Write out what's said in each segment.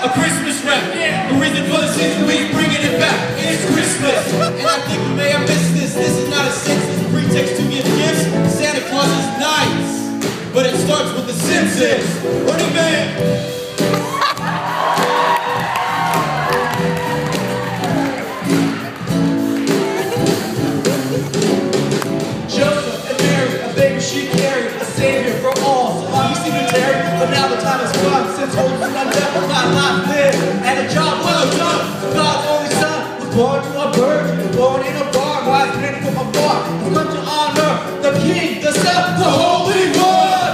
a Christmas rap. The reason for the season, we bringing it back. It's Christmas, and I think you may have missed this. This is not a sense, it's a pretext to give gifts. Santa Claus is nice, but it starts with the Simpsons. Running Man. She carried a savior for all. So long you see me tarry, but now the time has come. Since hope and death, my life lived, and a job well done. So God's only son was born to a virgin, born in a barn, wise men from afar. He come to honor the King, the Son, the Holy One.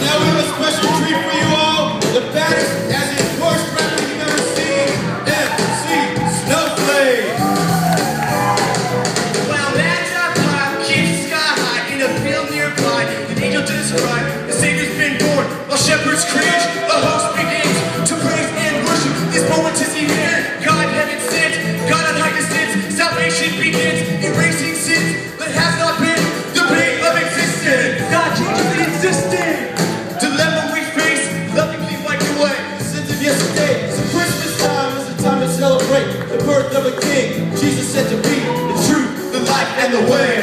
Now we have a special treat for you all. The baddest, as in worst rapper you've ever seen, MC Snowflake. The Savior's been born, while shepherds cringe, the host begins to praise and worship. This moment is here, God heaven sent, God on high descends, salvation begins, erasing sins that has not been the pain of existence. God changes the existing dilemma we face, nothing can wipe away The sins of yesterday. So Christmas time is the time to celebrate the birth of a king. Jesus said to be the truth, the life, and the way.